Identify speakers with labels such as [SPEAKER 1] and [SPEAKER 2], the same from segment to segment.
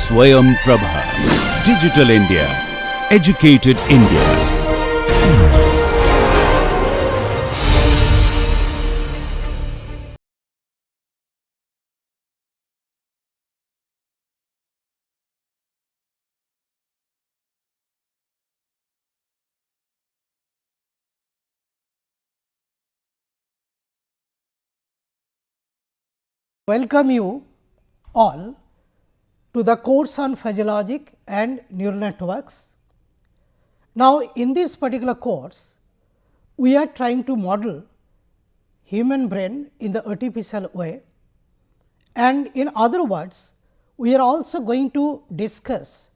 [SPEAKER 1] Swayam Prabha. Digital India. Educated India.
[SPEAKER 2] Welcome you all to the course on fuzzy logic and neural networks. Now, in this particular course, we are trying to model human brain in the artificial way, and in other words, we are also going to discuss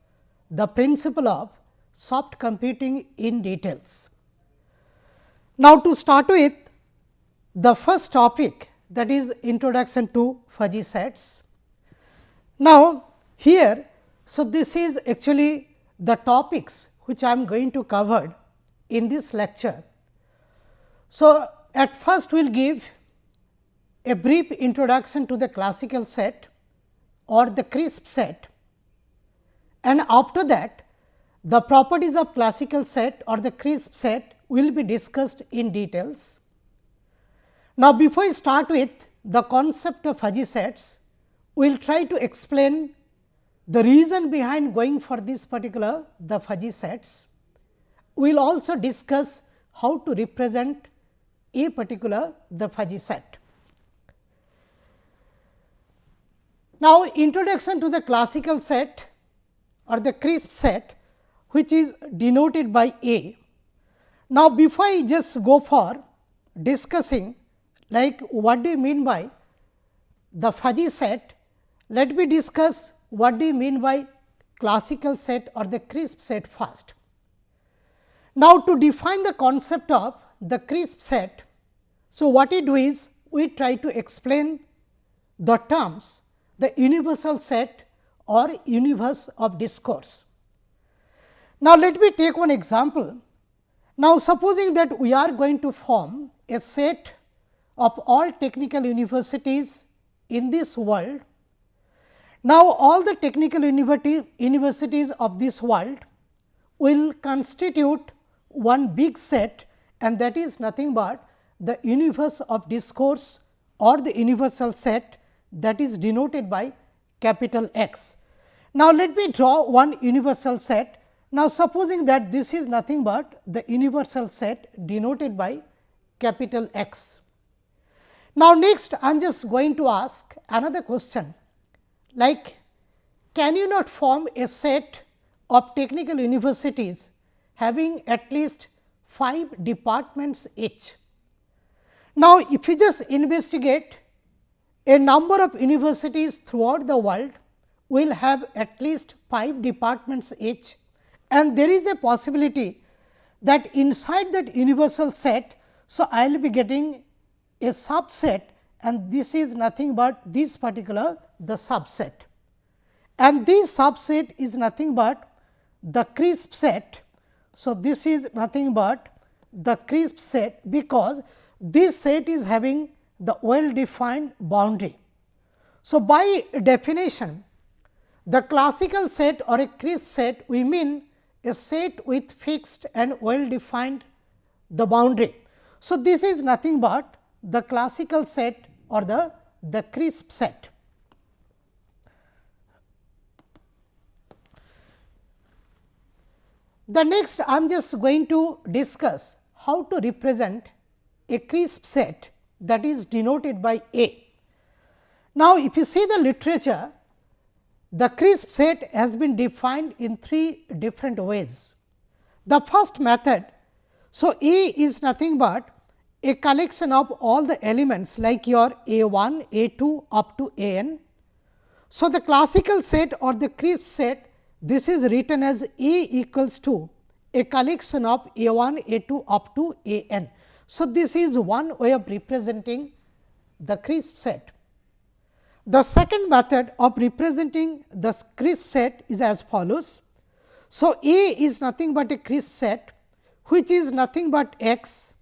[SPEAKER 2] the principle of soft computing in details. Now, to start with the first topic, that is introduction to fuzzy sets. Now, here, so this is actually the topics which I am going to cover in this lecture. So, at first we will give a brief introduction to the classical set or the crisp set, and after that the properties of classical set or the crisp set will be discussed in details. Now, before I start with the concept of fuzzy sets, we will try to explain the reason behind going for this particular the fuzzy sets. We will also discuss how to represent a particular the fuzzy set. Now, introduction to the classical set or the crisp set, which is denoted by A. Now, before I just go for discussing like what do you mean by the fuzzy set, let me discuss what do you mean by classical set or the crisp set first. Now, to define the concept of the crisp set, so what we do is we try to explain the terms the universal set or universe of discourse. Now, let me take one example. Now, supposing that we are going to form a set of all technical universities in this world. Now, all the technical universities of this world will constitute one big set, and that is nothing but the universe of discourse or the universal set, that is denoted by capital X. Now, let me draw one universal set. Now, supposing that this is nothing but the universal set denoted by capital X. Now, next I am just going to ask another question, like can you not form a set of technical universities having at least 5 departments each? Now, if you just investigate a number of universities throughout the world will have at least 5 departments each, and there is a possibility that inside that universal set, so I will be getting a subset, and this is nothing but this particular the subset, and this subset is nothing but the crisp set. So, this is nothing but the crisp set, because this set is having the well defined boundary. So, by definition the classical set or a crisp set, we mean a set with fixed and well defined the boundary. So, this is nothing but the classical set or the crisp set. The next I am just going to discuss how to represent a crisp set, that is denoted by A. Now, if you see the literature, the crisp set has been defined in 3 different ways. The first method, so A is nothing but a collection of all the elements like your A 1, A 2 up to A n. So, the classical set or the crisp set, this is written as A equals to a collection of A 1, A 2 up to A n. So, this is one way of representing the crisp set. The second method of representing the crisp set is as follows. So, A is nothing but a crisp set, which is nothing but x,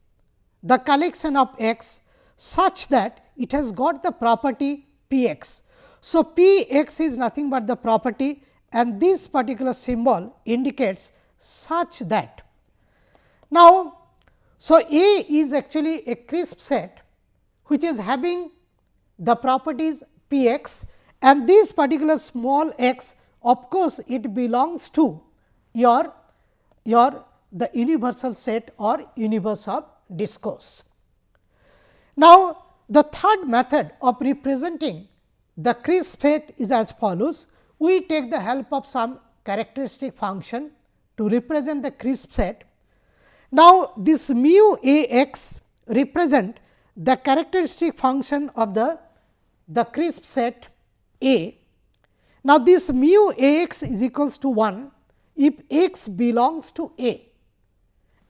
[SPEAKER 2] the collection of x, such that it has got the property p x. So, p x is nothing but the property, and this particular symbol indicates such that. Now, so A is actually a crisp set which is having the properties p x, and this particular small x, of course, it belongs to your the universal set or universe of discourse. Now, the third method of representing the crisp set is as follows. We take the help of some characteristic function to represent the crisp set. Now, this mu a x represent the characteristic function of the crisp set A. Now, this mu a x is equals to 1 if x belongs to A,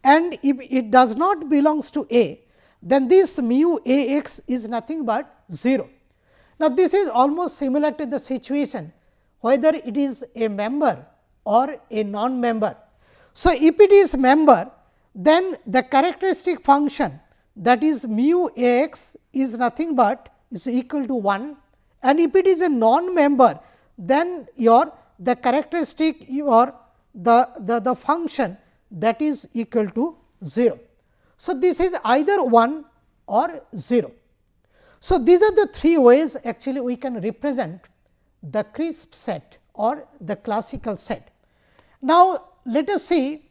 [SPEAKER 2] and if it does not belongs to A, then this mu a x is nothing but 0. Now, this is almost similar to the situation whether it is a member or a non-member. So, if it is member, then the characteristic function, that is mu a x, is nothing but is equal to 1, and if it is a non-member, then the characteristic or the function, that is equal to 0. So, this is either 1 or 0. So, these are the three ways actually we can represent the crisp set or the classical set. Now, let us see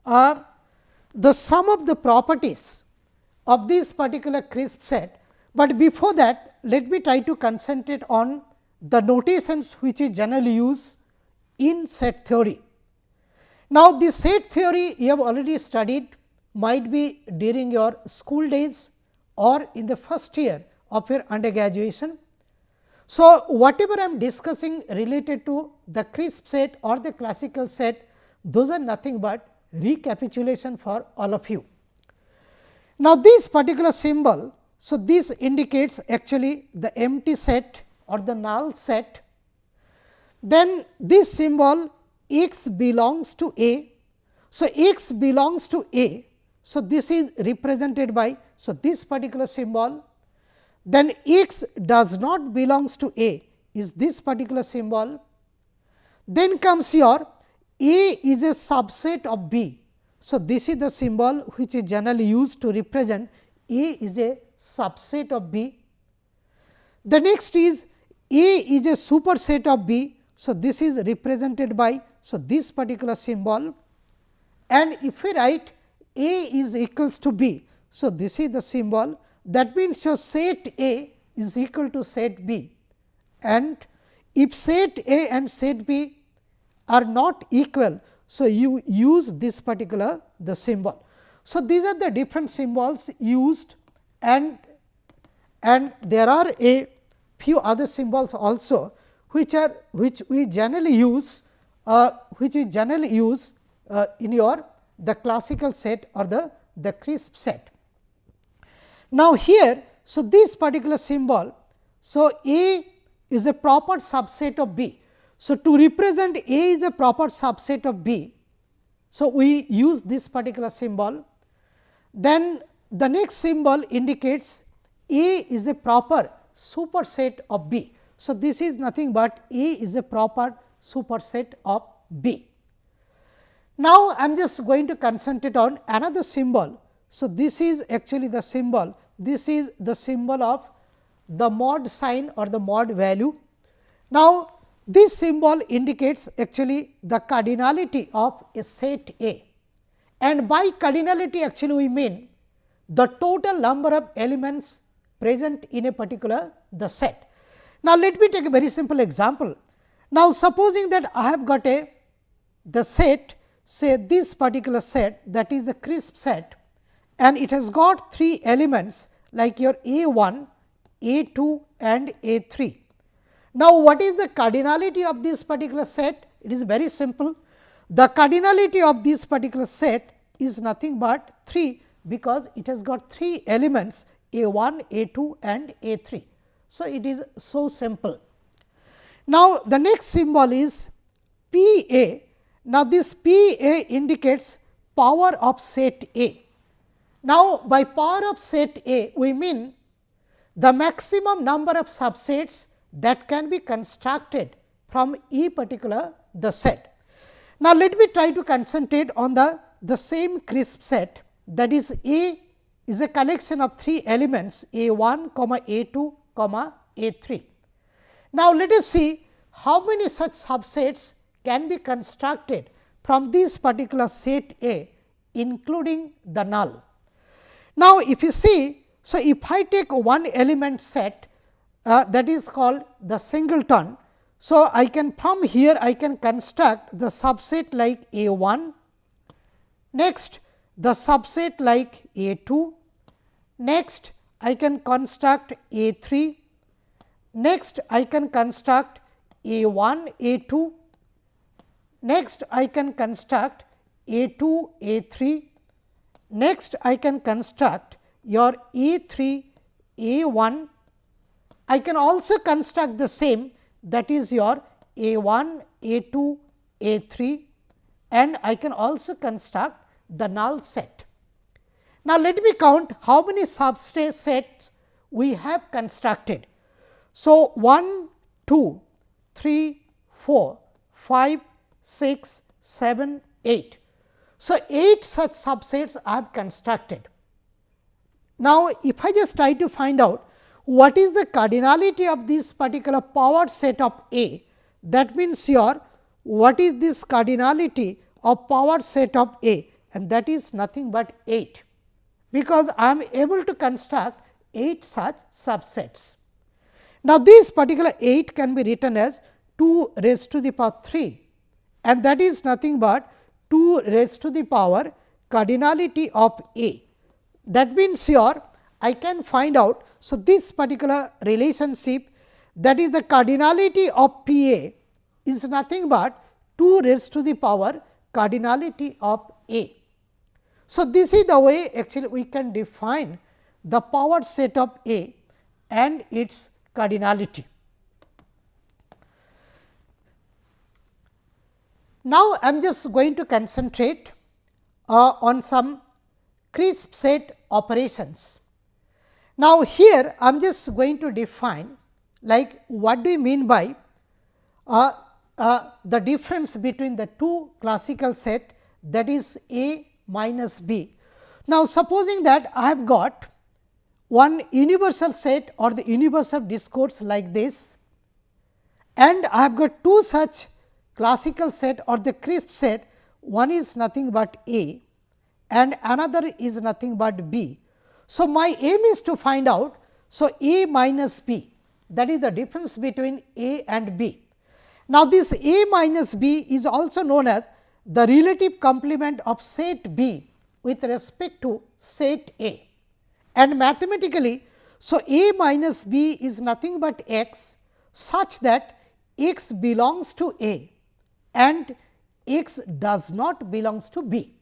[SPEAKER 2] the sum of the properties of this particular crisp set, but before that let me try to concentrate on the notations which is generally used in set theory. Now, this set theory you have already studied, might be during your school days or in the first year of your undergraduation. So, whatever I am discussing related to the crisp set or the classical set, those are nothing but recapitulation for all of you. Now, this particular symbol, so this indicates actually the empty set or the null set. Then this symbol x belongs to A. So, x belongs to A. So, this is represented by this particular symbol. Then x does not belongs to A is this particular symbol. Then comes your A is a subset of B. So, this is the symbol which is generally used to represent A is a subset of B. The next is A is a superset of B. So, this is represented by this particular symbol, and if we write A is equals to B. So, this is the symbol, that means your set A is equal to set B, and if set A and set B are not equal, so you use this particular the symbol. So, these are the different symbols used, and there are a few other symbols also which we generally use in your the classical set or the crisp set. Now, here, so this particular symbol, so A is a proper subset of B. So, to represent A is a proper subset of B, so we use this particular symbol. Then the next symbol indicates A is a proper superset of B. So, this is nothing but A is a proper superset of B. Now, I am just going to concentrate on another symbol. So, this is actually the symbol, this is the symbol of the mod sign or the mod value. Now, this symbol indicates actually the cardinality of a set A, and by cardinality actually we mean the total number of elements present in a particular the set. Now, let me take a very simple example. Now, supposing that I have got the set, say this particular set, that is the crisp set, and it has got 3 elements like your A 1, A 2 and A 3. Now, what is the cardinality of this particular set? It is very simple. The cardinality of this particular set is nothing but 3, because it has got 3 elements A 1, A 2 and A 3. So, it is so simple. Now, the next symbol is P A. Now, this P A indicates power of set A. Now, by power of set A, we mean the maximum number of subsets that can be constructed from a particular the set. Now, let me try to concentrate on the same crisp set, that is A is a collection of 3 elements A 1, A 2, A 3. Now, let us see how many such subsets can be constructed from this particular set A, including the null. Now, if you see, so if I take one element set that is called the singleton. So, I can from here I can construct the subset like A 1, next the subset like A 2, next I can construct A 3, next I can construct A 1, A 2, next I can construct A 2, A 3, next I can construct your A 3, A 1, I can also construct the same, that is your A 1, A 2, A 3, and I can also construct the null set. Now, let me count how many subsets we have constructed. So, 1, 2, 3, 4, 5, 6, 7, 8. So, 8 such subsets I have constructed. Now, if I just try to find out what is the cardinality of this particular powered set of A, that means your what is this cardinality of powered set of A, and that is nothing but 8, because I am able to construct 8 such subsets. Now, this particular 8 can be written as 2 raised to the power 3, and that is nothing but 2 raised to the power cardinality of A. That means your I can find out. So, this particular relationship, that is the cardinality of P A is nothing but 2 raised to the power cardinality of A. So, this is the way actually we can define the powered set of A and its cardinality. Now, I am just going to concentrate on some crisp set operations. Now, here I am just going to define like what do you mean by the difference between the two classical set, that is A minus B. Now, supposing that I have got one universal set or the universal discourse like this, and I have got two such classical set or the crisp set, one is nothing but A and another is nothing but B. So, my aim is to find out, so A minus B, that is the difference between A and B. Now, this A minus B is also known as the relative complement of set B with respect to set A, and mathematically, so A minus B is nothing but x such that x belongs to A and x does not belongs to B.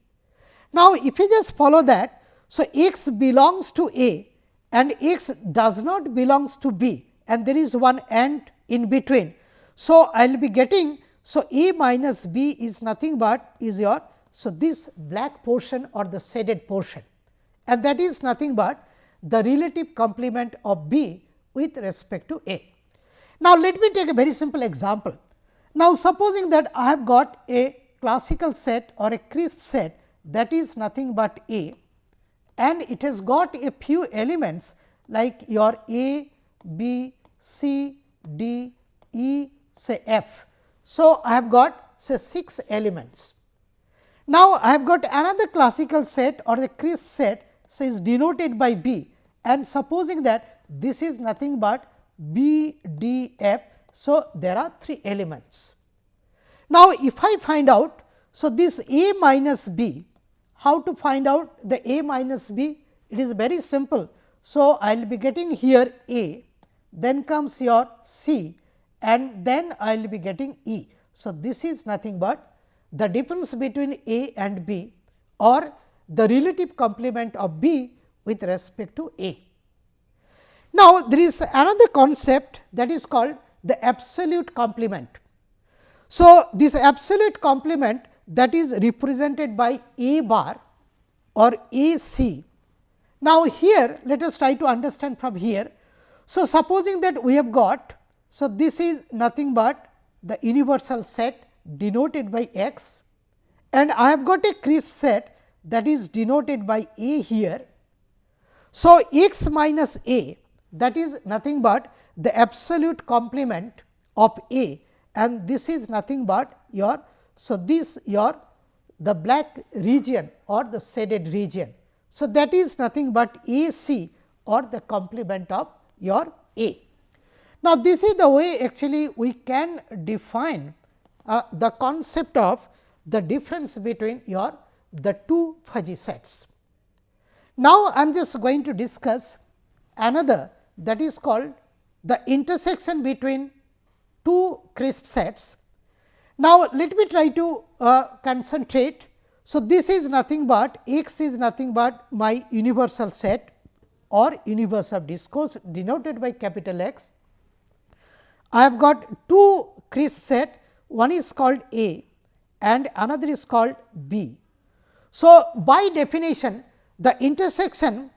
[SPEAKER 2] Now, if you just follow that, so x belongs to A and x does not belongs to B, and there is one and in between. So, I will be getting, so A minus B is nothing but is your, so this black portion or the shaded portion, and that is nothing but the relative complement of B with respect to A. Now, let me take a very simple example. Now, supposing that I have got a classical set or a crisp set, that is nothing but A, and it has got a few elements like your A, B, C, D, E, say F. So, I have got say 6 elements. Now, I have got another classical set or the crisp set, so is denoted by B, and supposing that this is nothing but B, D, F. So, there are 3 elements. Now, if I find out, so this A minus B, how to find out the A minus B? It is very simple. So, I will be getting here A, then comes your C, and then I will be getting E. So, this is nothing but the difference between A and B or the relative complement of B with respect to A. Now, there is another concept that is called the absolute complement. So, this absolute complement that is represented by A bar or A C. Now, here let us try to understand from here. So, supposing that we have got, so this is nothing but the universal set, denoted by x, and I have got a crisp set that is denoted by A here. So, x minus A, that is nothing but the absolute complement of A, and this is nothing but your. So, this your the black region or the shaded region. So, that is nothing but A C or the complement of your A. Now, this is the way actually we can define the concept of the difference between your the two fuzzy sets. Now, I am just going to discuss another, that is called the intersection between two crisp sets. Now, let me try to concentrate. So, this is nothing but x is nothing but my universal set or universe of discourse denoted by capital X. I have got two crisp set, one is called A and another is called B. So, by definition the intersection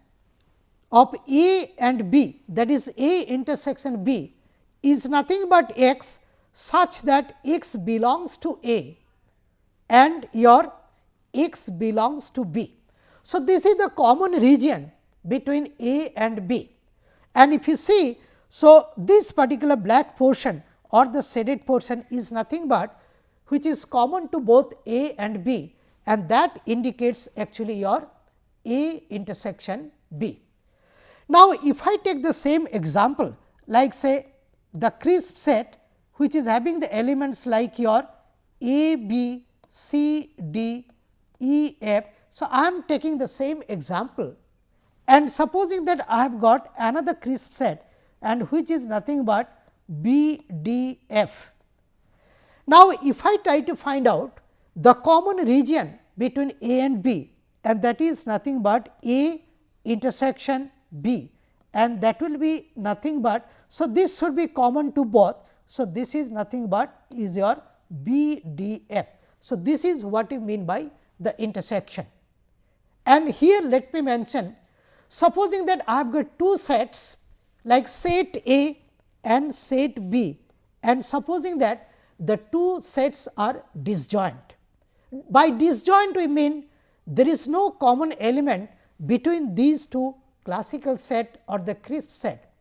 [SPEAKER 2] of A and B, that is A intersection B, is nothing but x such that x belongs to A and your x belongs to B. So, this is the common region between A and B, and if you see, so this particular black portion or the shaded portion is nothing but which is common to both A and B, and that indicates actually your A intersection B. Now, if I take the same example like say the crisp set which is having the elements like your A, B, C, D, E, F. So, I am taking the same example, and supposing that I have got another crisp set and which is nothing but B, D, F. Now, if I try to find out the common region between A and B, and that is nothing but A intersection B, and that will be nothing but. So, this should be common to both. So, this is nothing but is your B, D, F. So, this is what you mean by the intersection. And here let me mention, supposing that I have got two sets like set A and set B, and supposing that the two sets are disjoint. By disjoint we mean there is no common element between these two classical set or the crisp set.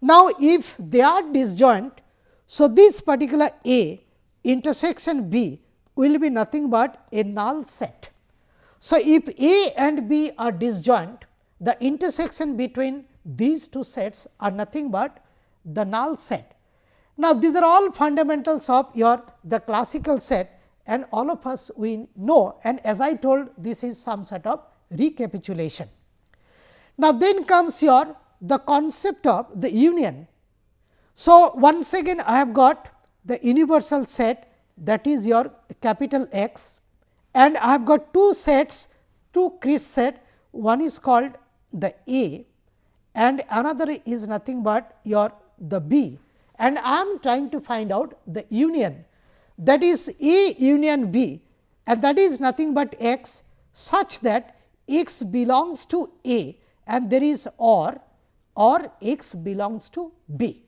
[SPEAKER 2] Now, if they are disjoint, so this particular A intersection B will be nothing but a null set. So, if A and B are disjoint, the intersection between these two sets are nothing but the null set. Now, these are all fundamentals of your the classical set, and all of us we know, and as I told, this is some sort of recapitulation. Now, then comes your the concept of the union. So, once again I have got the universal set, that is your capital X, and I have got two sets, two crisp set, one is called the A and another is nothing but your the B, and I am trying to find out the union, that is A union B, and that is nothing but X such that X belongs to A and there is or X belongs to B.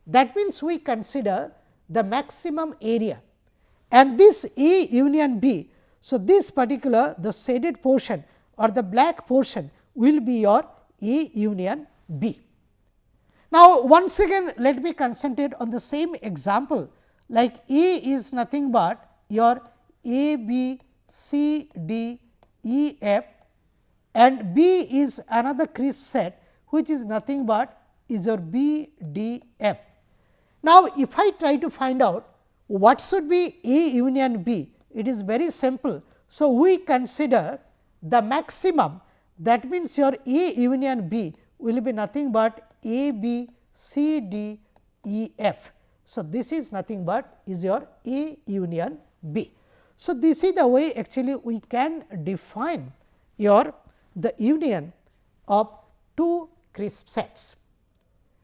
[SPEAKER 2] That means, we consider the maximum area, and this A union B. So, this particular the shaded portion or the black portion will be your A union B. Now, once again let me concentrate on the same example, like A is nothing but your A, B, C, D, E, F, and B is another crisp set which is nothing but is your B, D, F. Now, if I try to find out what should be A union B, it is very simple. So, we consider the maximum, that means your A union B will be nothing but A, B, C, D, E, F. So, this is nothing but is your A union B. So, this is the way actually we can define your the union of two crisp sets.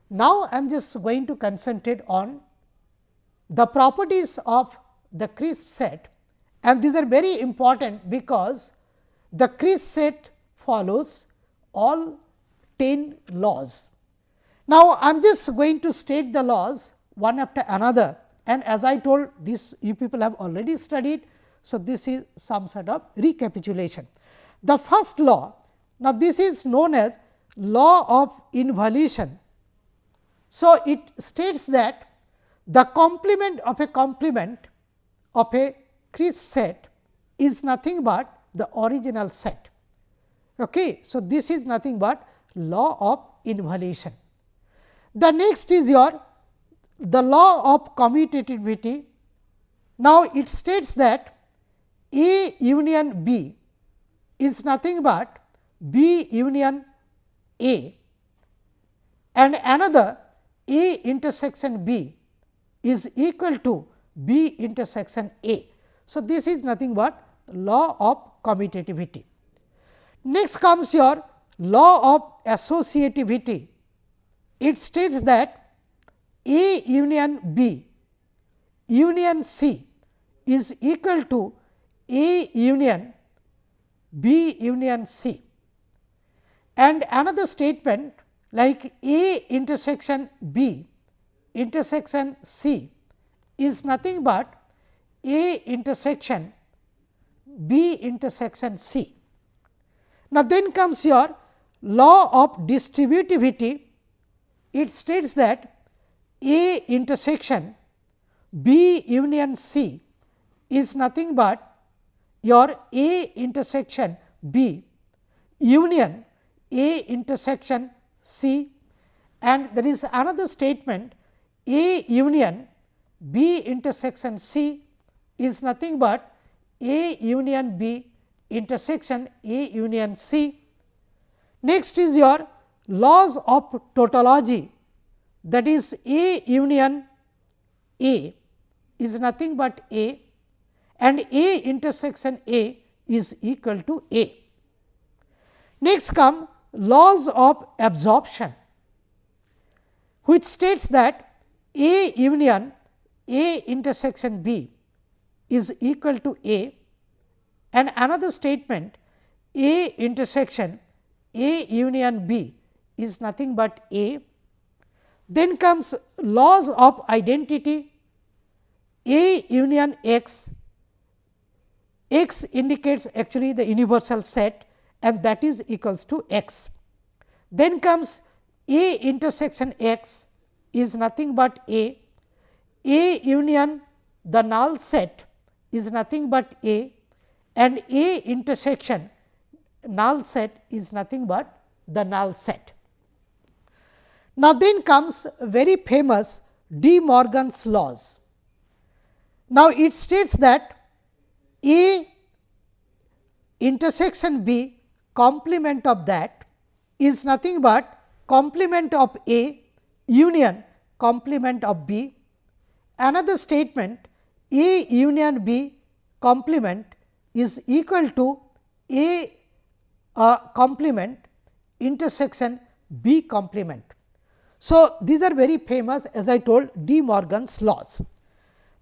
[SPEAKER 2] Now, I am just going to concentrate on the properties of the crisp set, and these are very important because the crisp set follows all 10 laws. Now, I am just going to state the laws one after another. and as I told this you people have already studied. So, this is some sort of recapitulation. The first law, now this is known as law of involution. So, it states that the complement of a crisp set is nothing but the original set. Okay. So, this is nothing but law of involution. The next is the law of commutativity. Now, it states that A union B is nothing but B union A, and another A intersection B is equal to B intersection A. So, this is nothing but law of commutativity. Next comes your law of associativity. It states that A union B union C is equal to A union B union C, and another statement like A intersection B intersection C is nothing but A intersection B intersection C. Now, then comes your law of distributivity. It states that A intersection B union C is nothing but your A intersection B union A intersection C, and there is another statement A union B intersection C is nothing but A union B intersection A union C. Next is your laws of tautology, that is A union A is nothing but A, and A intersection A is equal to A. Next come laws of absorption, which states that A union A intersection B is equal to A, and another statement A intersection A union B is nothing but A. Then comes laws of identity. A union X, X indicates actually the universal set, and that is equals to X. Then comes A intersection X is nothing but A union the null set is nothing but A, and A intersection null set is nothing but the null set. Now, then comes very famous De Morgan's laws. Now, it states that A intersection B complement of that is nothing but complement of A union complement of B. Another statement A union B complement is equal to A complement intersection B complement. So, these are very famous, as I told, De Morgan's laws.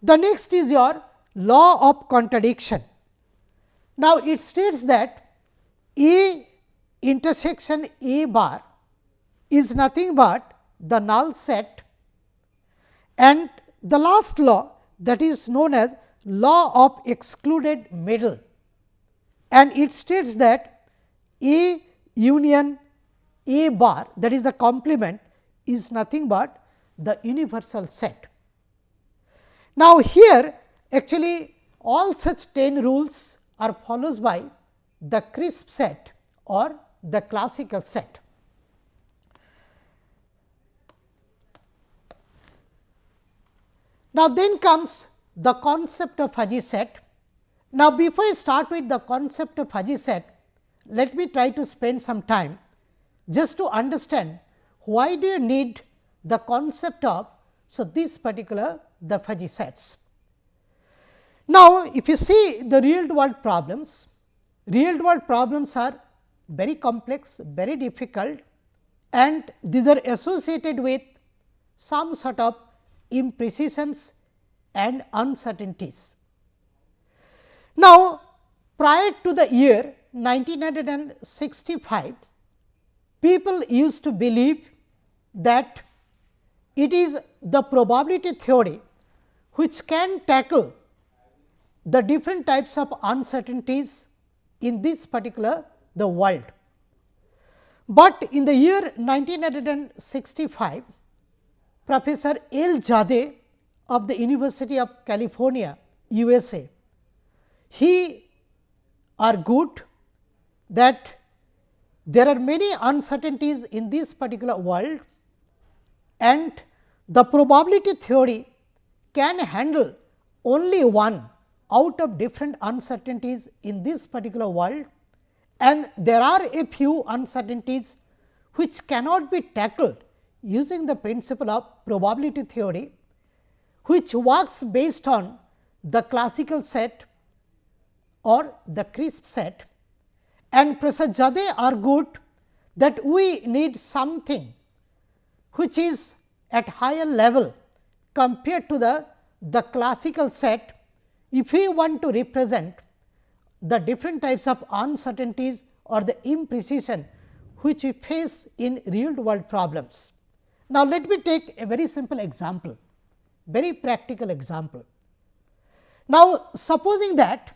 [SPEAKER 2] The next is your law of contradiction. Now, it states that A intersection A bar is nothing but the null set, and the last law, that is known as law of excluded middle, and it states that A union A bar, that is the complement, is nothing but the universal set. Now, here actually all such 10 rules are followed by the crisp set or the classical set. Now, then comes the concept of fuzzy set. Now, before I start with the concept of fuzzy set, let me try to spend some time just to understand why do you need the concept of this particular the fuzzy sets. Now, if you see the real world problems are very complex, very difficult, and these are associated with some sort of imprecisions and uncertainties. Now, prior to the year 1965, people used to believe that it is the probability theory which can tackle the different types of uncertainties in this particular the world. But in the year 1965, Professor L. Jade of the University of California, USA, he argued that there are many uncertainties in this particular world, and the probability theory can handle only one out of different uncertainties in this particular world, and there are a few uncertainties which cannot be tackled using the principle of probability theory, which works based on the classical set or the crisp set. And Professor Jade argued that we need something which is at higher level compared to the classical set if we want to represent the different types of uncertainties or the imprecision which we face in real world problems. Now, let me take a very simple example, very practical example. Now, supposing that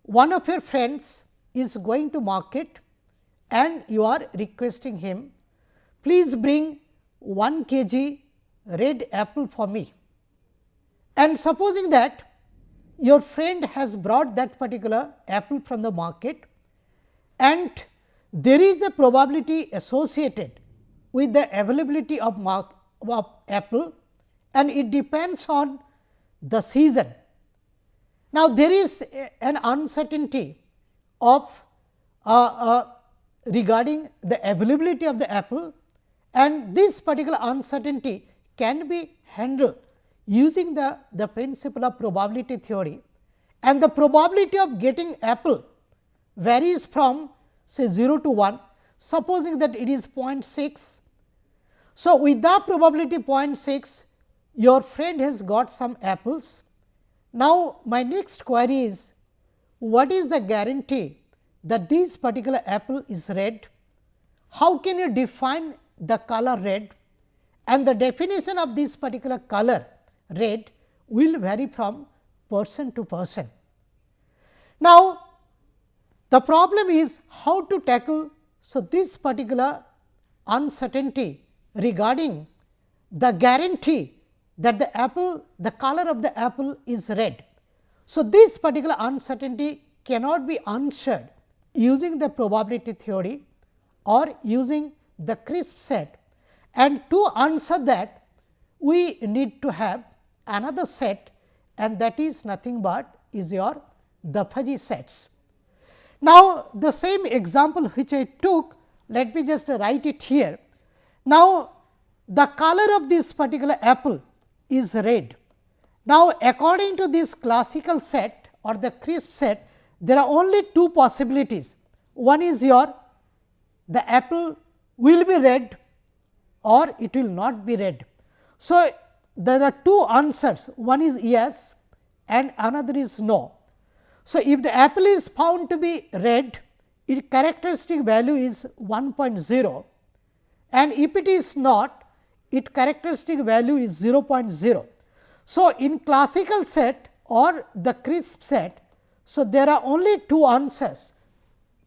[SPEAKER 2] one of your friends is going to market and you are requesting him, please bring 1 kg red apple for me. And supposing that your friend has brought that particular apple from the market, and there is a probability associated with the availability of apple, and it depends on the season. Now, there is an uncertainty of regarding the availability of the apple, and this particular uncertainty can be handled using the principle of probability theory, and the probability of getting apple varies from say 0 to 1, supposing that it is 0.6. So, with the probability 0.6, your friend has got some apples. Now, my next query is, what is the guarantee that this particular apple is red? How can you define the color red? And the definition of this particular color red will vary from person to person. Now, the problem is how to tackle this particular uncertainty regarding the guarantee that the color of the apple is red. So, this particular uncertainty cannot be answered using the probability theory or using the crisp set, and to answer that we need to have another set, and that is nothing but is the fuzzy sets. Now, the same example which I took, let me just write it here. Now, the color of this particular apple is red. Now, according to this classical set or the crisp set, there are only two possibilities. One is the apple will be red or it will not be red. So, there are two answers, one is yes and another is no. So, if the apple is found to be red, its characteristic value is 1.0, and if it is not, its characteristic value is 0.0. So, in classical set or the crisp set, so there are only two answers,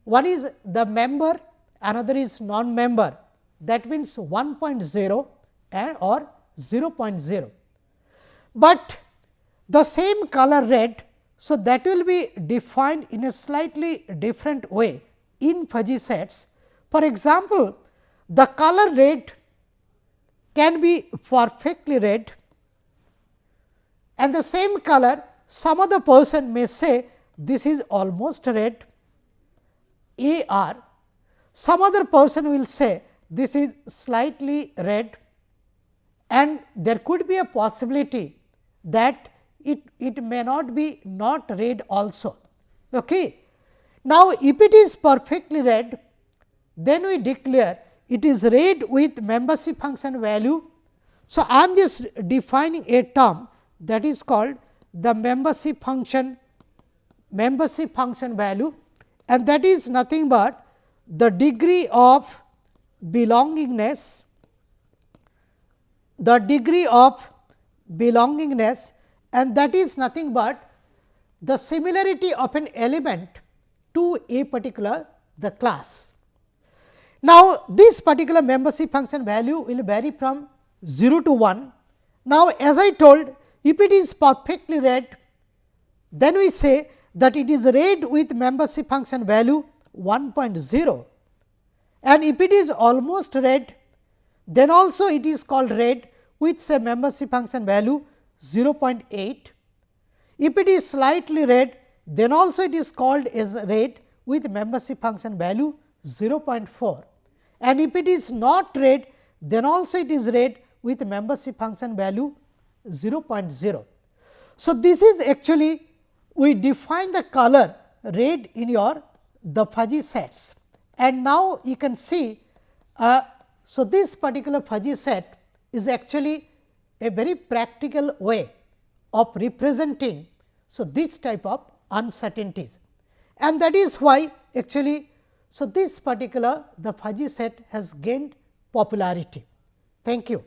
[SPEAKER 2] one is the member, another is non-member, that means 1.0 and or 0.0. But the same color red, so that will be defined in a slightly different way in fuzzy sets. For example, the color red can be perfectly red, and the same color some other person may say this is almost red, AR. Some other person will say this is slightly red, and there could be a possibility that it may not be not red also. Okay. Now, if it is perfectly red, then we declare it is red with membership function value. So, I am just defining a term that is called the membership function value, and that is nothing but the degree of belongingness, belongingness, and that is nothing but the similarity of an element to a particular the class. Now, this particular membership function value will vary from 0 to 1. Now, as I told, if it is perfectly read, then we say that it is read with membership function value 1.0, and if it is almost read, then also it is called read with say membership function value 0.8. If it is slightly read, then also it is called as read with membership function value 0.4, and if it is not read, then also it is read with membership function value 0.0. So, this is actually we define the color red in your the fuzzy sets, and now you can see. So, this particular fuzzy set is actually a very practical way of representing so this type of uncertainties, and that is why actually. So, this particular the fuzzy set has gained popularity. Thank you.